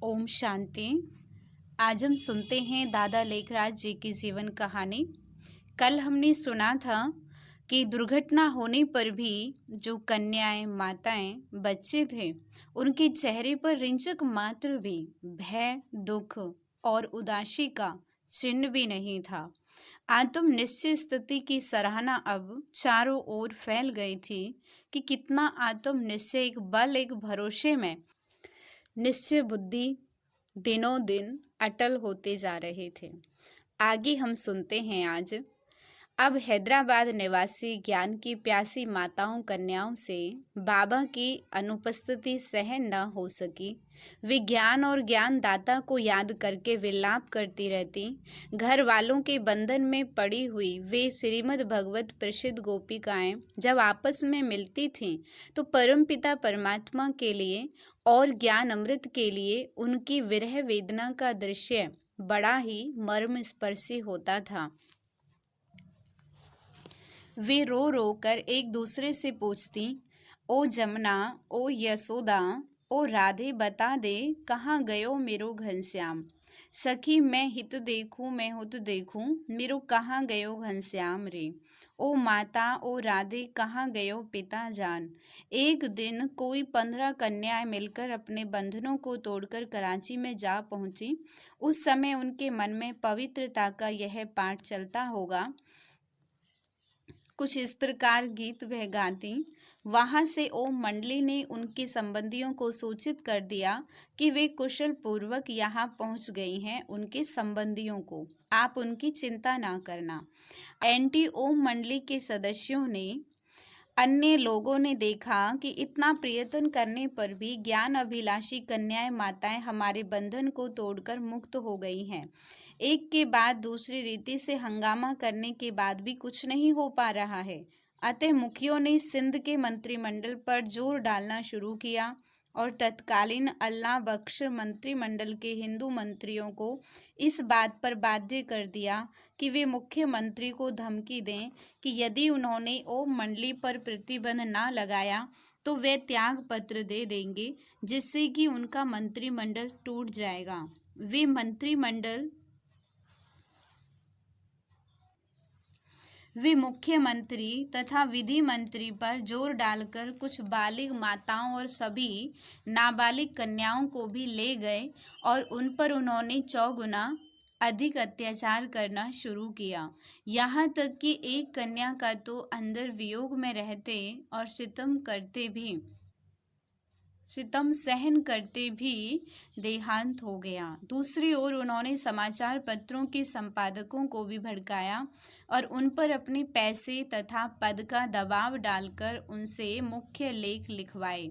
ओम शांति। आज हम सुनते हैं दादा लेखराज जी की जीवन कहानी। कल हमने सुना था कि दुर्घटना होने पर भी जो कन्याएं, माताएं, बच्चे थे, उनके चेहरे पर रिंचक मात्र भी भय, दुख और उदासी का चिन्ह भी नहीं था। आत्म निश्चय स्थिति की सराहना अब चारों ओर फैल गई थी कि कितना आत्म निश्चय, एक बल, एक भरोसे में निश्चय बुद्धि दिनों दिन अटल होते जा रहे थे। आगे हम सुनते हैं आज। अब हैदराबाद निवासी ज्ञान की प्यासी माताओं, कन्याओं से बाबा की अनुपस्थिति सहन न हो सकी। वे ज्ञान और ज्ञानदाता को याद करके विलाप करती रहती। घर वालों के बंधन में पड़ी हुई वे श्रीमद् भगवत प्रसिद्ध गोपिकाएं जब आपस में मिलती थीं तो परमपिता परमात्मा के लिए और ज्ञान अमृत के लिए उनकी विरह वेदना का दृश्य बड़ा ही मर्म स्पर्शी होता था। वे रो रो कर एक दूसरे से पूछती, ओ जमुना, ओ यशोदा, ओ राधे, बता दे कहाँ गयो मेरो घनश्याम। सखी मैं हित देखूं, मैं हुत देखूं, मेरो कहाँ गयो घनश्याम रे। ओ माता, ओ राधे, कहाँ गयो पिता जान। एक दिन कोई 15 कन्याएं मिलकर अपने बंधनों को तोड़कर कराची में जा पहुंची। उस समय उनके मन में पवित्रता का यह पाठ चलता होगा। कुछ इस प्रकार गीत वह गाती। वहां से ओम मंडली ने उनके संबंधियों को सूचित कर दिया कि वे कुशल पूर्वक यहाँ पहुँच गई हैं। उनके संबंधियों को आप उनकी चिंता ना करना। एंटी ओम मंडली के सदस्यों ने, अन्य लोगों ने देखा कि इतना प्रयत्न करने पर भी ज्ञान अभिलाषी कन्याएं, माताएं हमारे बंधन को तोड़कर मुक्त हो गई हैं। एक के बाद दूसरी रीति से हंगामा करने के बाद भी कुछ नहीं हो पा रहा है। अतः मुखियों ने सिंध के मंत्रिमंडल पर जोर डालना शुरू किया और तत्कालीन अल्लाह बख्श मंत्रिमंडल के हिंदू मंत्रियों को इस बात पर बाध्य कर दिया कि वे मुख्यमंत्री को धमकी दें कि यदि उन्होंने ओम मंडली पर प्रतिबंध ना लगाया तो वे त्याग पत्र दे देंगे, जिससे कि उनका मंत्रिमंडल टूट जाएगा। वे मुख्यमंत्री तथा विधि मंत्री पर जोर डालकर कुछ बालिग माताओं और सभी नाबालिग कन्याओं को भी ले गए और उन पर उन्होंने 4 गुना अधिक अत्याचार करना शुरू किया। यहाँ तक कि एक कन्या का तो अंदर वियोग में रहते और सितम सहन करते भी देहांत हो गया। दूसरी ओर उन्होंने समाचार पत्रों के संपादकों को भी भड़काया और उन पर अपने पैसे तथा पद का दबाव डालकर उनसे मुख्य लेख लिखवाए।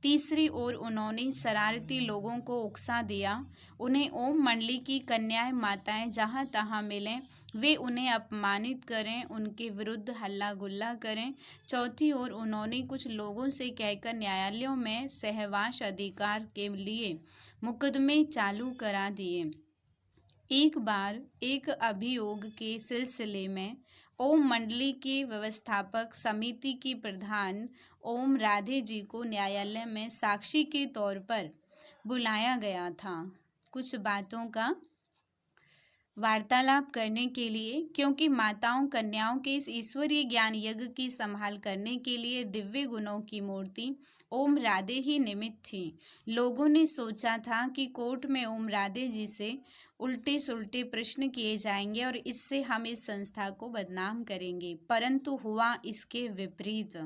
तीसरी ओर उन्होंने शरारती लोगों को उकसा दिया। उन्हें ओम मंडली की कन्याएं, माताएं जहां तहां मिलें वे उन्हें अपमानित करें, उनके विरुद्ध हल्ला गुल्ला करें। चौथी ओर उन्होंने कुछ लोगों से कहकर न्यायालयों में सहवास अधिकार के लिए मुकदमे चालू करा दिए। एक बार एक अभियोग के सिलसिले में ओम मंडली की व्यवस्थापक समिति की प्रधान ओम राधे जी को न्यायालय में साक्षी के तौर पर बुलाया गया था, कुछ बातों का वार्तालाप करने के लिए, क्योंकि माताओं, कन्याओं के इस ईश्वरीय ज्ञान यज्ञ की संभाल करने के लिए दिव्य गुणों की मूर्ति ओम राधे ही निमित्त थी। लोगों ने सोचा था कि कोर्ट में ओम राधे जी से उल्टे सुल्टे प्रश्न किए जाएंगे और इससे हम इस संस्था को बदनाम करेंगे, परंतु हुआ इसके विपरीत।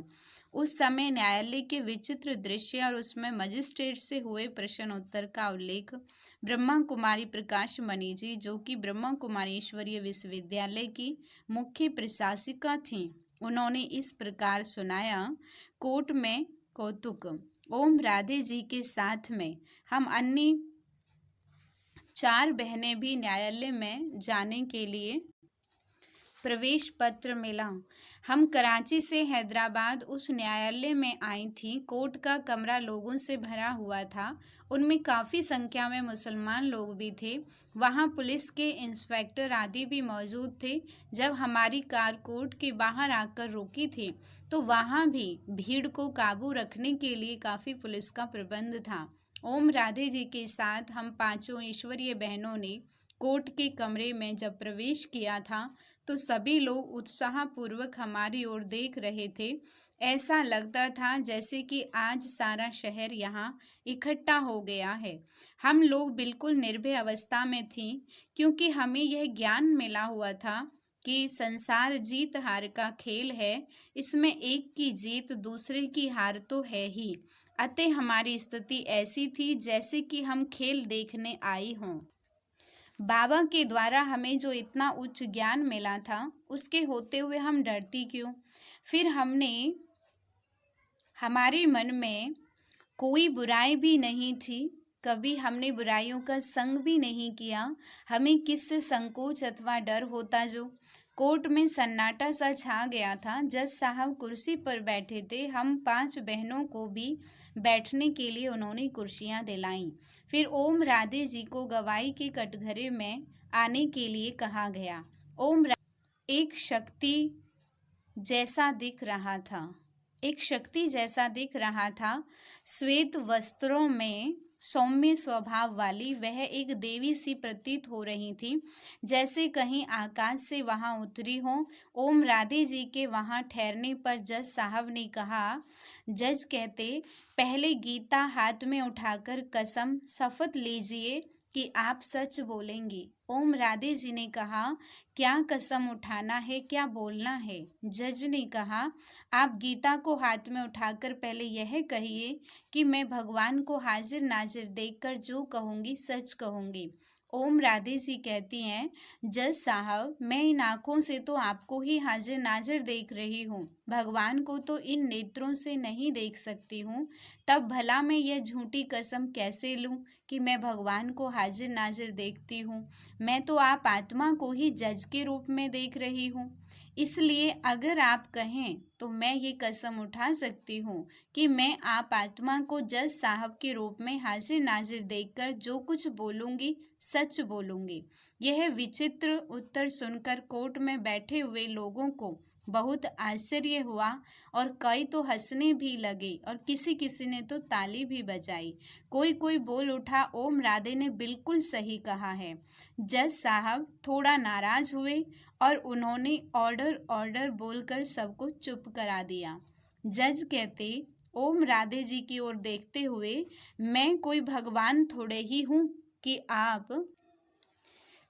उस समय न्यायालय के विचित्र दृश्य और उसमें मजिस्ट्रेट से हुए प्रश्न उत्तर का उल्लेख ब्रह्मा कुमारी प्रकाश मणि जी, जो कि ब्रह्मा कुमारी ईश्वरीय विश्वविद्यालय की मुख्य प्रशासिका थीं, उन्होंने इस प्रकार सुनाया। कोर्ट में कौतुक। ओम राधे जी के साथ में हम अन्य 4 बहनें भी न्यायालय में जाने के लिए प्रवेश पत्र मिला। हम कराची से हैदराबाद उस न्यायालय में आई थी। कोर्ट का कमरा लोगों से भरा हुआ था, उनमें काफ़ी संख्या में मुसलमान लोग भी थे। वहाँ पुलिस के इंस्पेक्टर आदि भी मौजूद थे। जब हमारी कार कोर्ट के बाहर आकर रुकी थी तो वहाँ भी भीड़ को काबू रखने के लिए काफ़ी पुलिस का प्रबंध था। ओम राधे जी के साथ हम पांचों ईश्वरीय बहनों ने कोर्ट के कमरे में जब प्रवेश किया था तो सभी लोग उत्साहपूर्वक हमारी ओर देख रहे थे। ऐसा लगता था जैसे कि आज सारा शहर यहाँ इकट्ठा हो गया है। हम लोग बिल्कुल निर्भय अवस्था में थीं, क्योंकि हमें यह ज्ञान मिला हुआ था कि संसार जीत हार का खेल है। इसमें एक की जीत दूसरे की हार तो है ही। अतः हमारी स्थिति ऐसी थी जैसे कि हम खेल देखने आई हों। बाबा के द्वारा हमें जो इतना उच्च ज्ञान मिला था, उसके होते हुए हम डरती क्यों? फिर हमारे मन में कोई बुराई भी नहीं थी। कभी हमने बुराइयों का संग भी नहीं किया। हमें किससे संकोच अथवा डर होता जो? कोर्ट में सन्नाटा सा छा गया था। जज साहब कुर्सी पर बैठे थे। हम 5 बहनों को भी बैठने के लिए उन्होंने कुर्सियां दिलाईं। फिर ओम राधे जी को गवाही के कटघरे में आने के लिए कहा गया। एक शक्ति जैसा दिख रहा था। श्वेत वस्त्रों में सौम्य स्वभाव वाली वह एक देवी सी प्रतीत हो रही थी, जैसे कहीं आकाश से वहां उतरी हो। ओम राधे जी के वहां ठहरने पर जज साहब ने कहा, जज कहते, पहले गीता हाथ में उठाकर कसम शपथ लीजिए कि आप सच बोलेंगी। ओम राधे जी ने कहा, क्या कसम उठाना है, क्या बोलना है? जज ने कहा, आप गीता को हाथ में उठाकर पहले यह कहिए कि मैं भगवान को हाजिर नाजिर देखकर जो कहूँगी सच कहूँगी। ओम राधे जी कहती हैं, जज साहब, मैं इन आँखों से तो आपको ही हाजिर नाजिर देख रही हूँ, भगवान को तो इन नेत्रों से नहीं देख सकती हूँ। तब भला मैं यह झूठी कसम कैसे लूँ कि मैं भगवान को हाजिर नाजिर देखती हूँ? मैं तो आप आत्मा को ही जज के रूप में देख रही हूँ। इसलिए अगर आप कहें तो मैं ये कसम उठा सकती हूँ कि मैं आप आत्मा को जज साहब के रूप में हाजिर नाजिर देखकर जो कुछ बोलूँगी सच बोलूँगी। यह विचित्र उत्तर सुनकर कोर्ट में बैठे हुए लोगों को बहुत आश्चर्य हुआ और कई तो हंसने भी लगे और किसी किसी ने तो ताली भी बजाई। कोई बोल उठा, ओम राधे ने बिल्कुल सही कहा है। जज साहब थोड़ा नाराज हुए और उन्होंने ऑर्डर बोलकर सबको चुप करा दिया। जज कहते, ओम राधे जी की ओर देखते हुए, मैं कोई भगवान थोड़े ही हूँ कि आप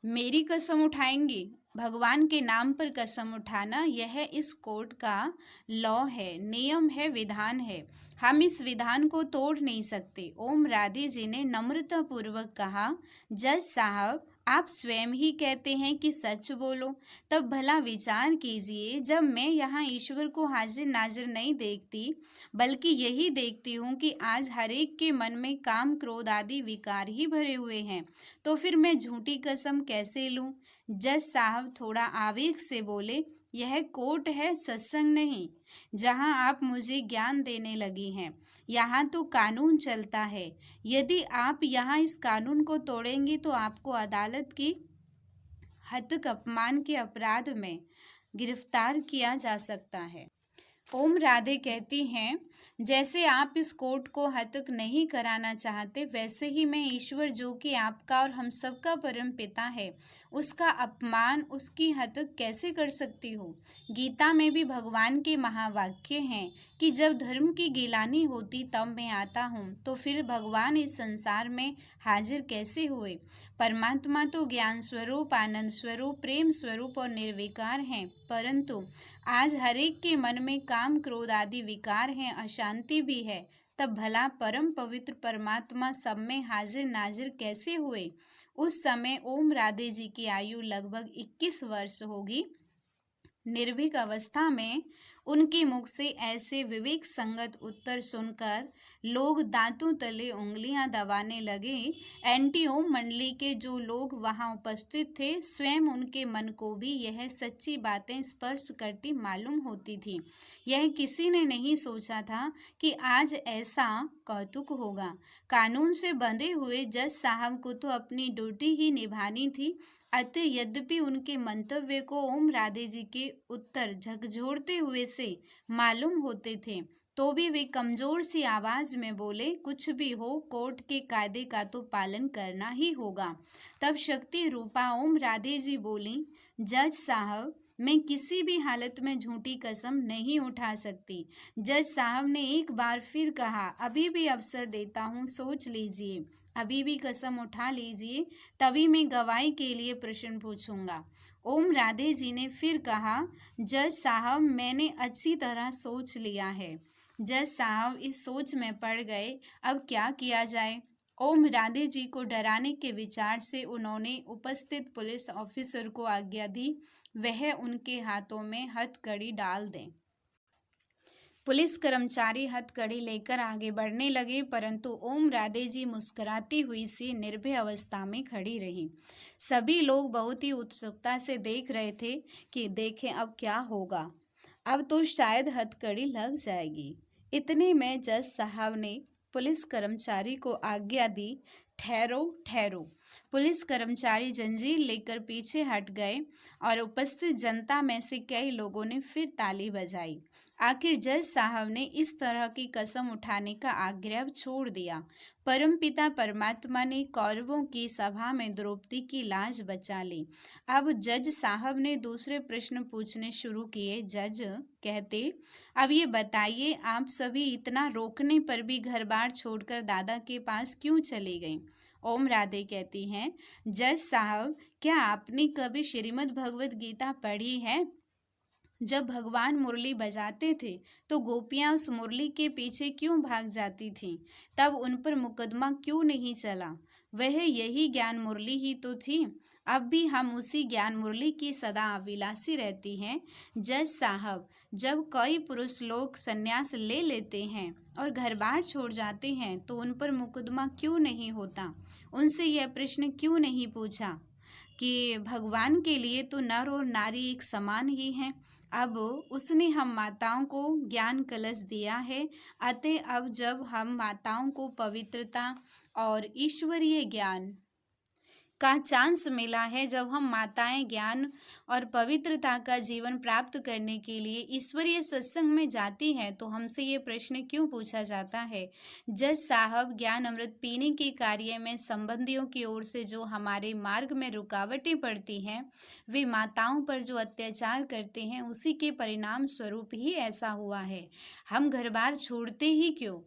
मेरी कसम उठाएंगे? भगवान के नाम पर कसम उठाना यह इस कोर्ट का लॉ है, नियम है, विधान है। हम इस विधान को तोड़ नहीं सकते। ओम राधे जी ने नम्रतापूर्वक कहा, जज साहब, आप स्वयं ही कहते हैं कि सच बोलो। तब भला विचार कीजिए, जब मैं यहाँ ईश्वर को हाजिर नाजिर नहीं देखती, बल्कि यही देखती हूँ कि आज हर एक के मन में काम क्रोध आदि विकार ही भरे हुए हैं, तो फिर मैं झूठी कसम कैसे लूँ? जज साहब थोड़ा आवेग से बोले, यह कोर्ट है, सत्संग नहीं, जहाँ आप मुझे ज्ञान देने लगी हैं। यहाँ तो कानून चलता है। यदि आप यहाँ इस कानून को तोड़ेंगी तो आपको अदालत की हत्या अपमान के अपराध में गिरफ्तार किया जा सकता है। ओम राधे कहती हैं, जैसे आप इस कोर्ट को हतक नहीं कराना चाहते, वैसे ही मैं ईश्वर जो कि आपका और हम सबका परम पिता है, उसका अपमान, उसकी हतक कैसे कर सकती हूँ? गीता में भी भगवान के महावाक्य हैं कि जब धर्म की गिलानी होती तब मैं आता हूँ, तो फिर भगवान इस संसार में हाजिर कैसे हुए? परमात्मा तो ज्ञान स्वरूप, आनंद स्वरूप, प्रेम स्वरूप और निर्विकार हैं, परंतु आज हर एक के मन में काम क्रोध आदि विकार हैं, अशांति भी है। तब भला परम पवित्र परमात्मा सब में हाजिर नाजिर कैसे हुए? उस समय ओम राधे जी की आयु लगभग 21 वर्ष होगी। निर्भीक अवस्था में उनके मुख से ऐसे विवेक संगत उत्तर सुनकर लोग दांतों तले उंगलियां दबाने लगे। एंटी ओम मंडली के जो लोग वहां उपस्थित थे, स्वयं उनके मन को भी यह सच्ची बातें स्पर्श करती मालूम होती थी। यह किसी ने नहीं सोचा था कि आज ऐसा कौतुक होगा। कानून से बंधे हुए जज साहब को तो अपनी ड्यूटी ही निभानी थी। अतः यद्यपि उनके मंतव्य को ओम राधे जी के उत्तर झकझोरते हुए से मालूम होते थे, तो भी वे कमजोर सी आवाज में बोले, कुछ भी हो कोर्ट के कायदे का तो पालन करना ही होगा। तब शक्ति रूपा ओम राधे जी बोली, जज साहब मैं किसी भी हालत में झूठी कसम नहीं उठा सकती। जज साहब ने एक बार फिर कहा, अभी भी अवसर देता हूँ, सोच लीजिए, अभी भी कसम उठा लीजिए, तभी मैं गवाही के लिए प्रश्न पूछूंगा। ओम राधे जी ने फिर कहा, जज साहब मैंने अच्छी तरह सोच लिया है। जज साहब इस सोच में पड़ गए, अब क्या किया जाए। ओम राधे जी को डराने के विचार से उन्होंने उपस्थित पुलिस ऑफिसर को आज्ञा दी वह उनके हाथों में हथकड़ी डाल दें। पुलिस कर्मचारी हथकड़ी लेकर आगे बढ़ने लगे, परंतु ओम राधे जी मुस्कुराती हुई सी निर्भय अवस्था में खड़ी रही। सभी लोग बहुत ही उत्सुकता से देख रहे थे कि देखें अब क्या होगा, अब तो शायद हथकड़ी लग जाएगी। इतने में जज साहब ने पुलिस कर्मचारी को आज्ञा दी, ठहरो ठहरो। पुलिस कर्मचारी जंजीर लेकर पीछे हट गए और उपस्थित जनता में से कई लोगों ने फिर ताली बजाई। आखिर जज साहब ने इस तरह की कसम उठाने का आग्रह छोड़ दिया। परमपिता परमात्मा ने कौरवों की सभा में द्रौपदी की लाज बचा ली। अब जज साहब ने दूसरे प्रश्न पूछने शुरू किए। जज कहते, अब ये बताइए, आप सभी इतना रोकने पर भी घर बार छोड़कर दादा के पास क्यों चली गई। ओम राधे कहती हैं, जज साहब क्या आपने कभी श्रीमद् भगवत गीता पढ़ी है। जब भगवान मुरली बजाते थे तो गोपियां उस मुरली के पीछे क्यों भाग जाती थीं? तब उन पर मुकदमा क्यों नहीं चला? वह यही ज्ञान मुरली ही तो थी। अब भी हम उसी ज्ञान मुरली की सदा अभिलाषी रहती हैं। जज साहब, जब कई पुरुष लोग संन्यास ले लेते हैं और घर बार छोड़ जाते हैं तो उन पर मुकदमा क्यों नहीं होता? उनसे यह प्रश्न क्यों नहीं पूछा कि भगवान के लिए तो नर और नारी एक समान ही हैं। अब उसने हम माताओं को ज्ञान कलश दिया है, अतः अब जब हम माताओं को पवित्रता और ईश्वरीय ज्ञान का चांस मिला है, जब हम माताएं ज्ञान और पवित्रता का जीवन प्राप्त करने के लिए ईश्वरीय सत्संग में जाती हैं, तो हमसे ये प्रश्न क्यों पूछा जाता है। जज साहब, ज्ञान अमृत पीने के कार्य में संबंधियों की ओर से जो हमारे मार्ग में रुकावटें पड़ती हैं, वे माताओं पर जो अत्याचार करते हैं, उसी के परिणाम स्वरूप ही ऐसा हुआ है। हम घर बार छोड़ते ही क्यों?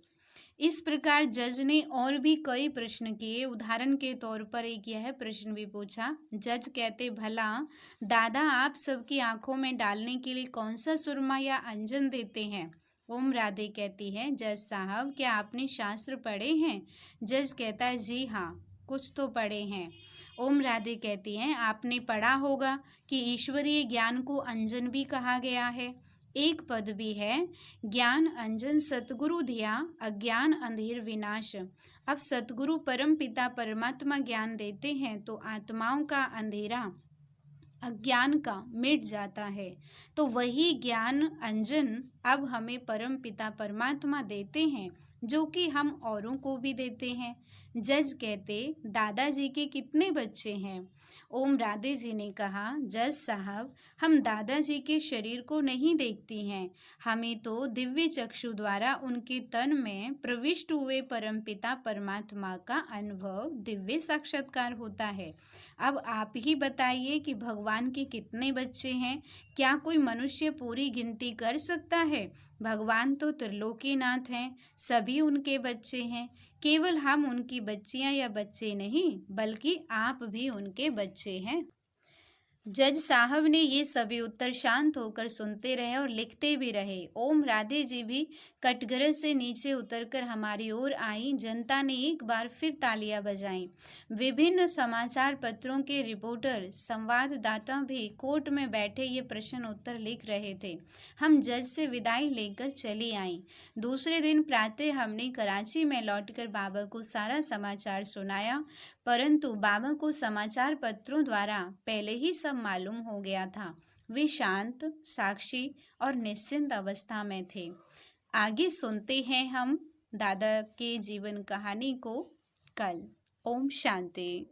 इस प्रकार जज ने और भी कई प्रश्न किए। उदाहरण के तौर पर एक यह प्रश्न भी पूछा। जज कहते, भला दादा आप सबकी आंखों में डालने के लिए कौन सा सुरमा या अंजन देते हैं। ओम राधे कहती है, जज साहब क्या आपने शास्त्र पढ़े हैं। जज कहता है, जी हाँ कुछ तो पढ़े हैं। ओम राधे कहती हैं, आपने पढ़ा होगा कि ईश्वरीय ज्ञान को अंजन भी कहा गया है। एक पद भी है, ज्ञान अंजन सतगुरु दिया, अज्ञान अंधेर विनाश। अब सतगुरु परम पिता परमात्मा ज्ञान देते हैं तो आत्माओं का अंधेरा अज्ञान का मिट जाता है। तो वही ज्ञान अंजन अब हमें परम पिता परमात्मा देते हैं, जो कि हम औरों को भी देते हैं। जज कहते, दादाजी के कितने बच्चे हैं। ओम राधे जी ने कहा, जज साहब हम दादाजी के शरीर को नहीं देखती हैं, हमें तो दिव्य चक्षु द्वारा उनके तन में प्रविष्ट हुए परमपिता परमात्मा का अनुभव दिव्य साक्षात्कार होता है। अब आप ही बताइए कि भगवान के कितने बच्चे हैं। क्या कोई मनुष्य पूरी गिनती कर सकता है। भगवान तो त्रिलोकीनाथ हैं, सभी उनके बच्चे हैं। केवल हम उनकी बच्चियां या बच्चे नहीं, बल्कि आप भी उनके बच्चे हैं। जज साहब ने ये सभी उत्तर शांत होकर सुनते रहे और लिखते भी रहे। ओम राधे जी भी कटघरे से नीचे उतरकर हमारी ओर आई। जनता ने एक बार फिर तालियां बजाईं। विभिन्न समाचार पत्रों के रिपोर्टर, संवाददाता भी कोर्ट में बैठे ये प्रश्न उत्तर लिख रहे थे। हम जज से विदाई लेकर चली आईं। दूसरे दिन प्रातः हमने कराची में लौटकर बाबा को सारा समाचार सुनाया, परंतु बाबा को समाचार पत्रों द्वारा पहले ही सब मालूम हो गया था। वे शांत, साक्षी और निश्चिंत अवस्था में थे। आगे सुनते हैं हम दादा के जीवन कहानी को कल। ओम शांति।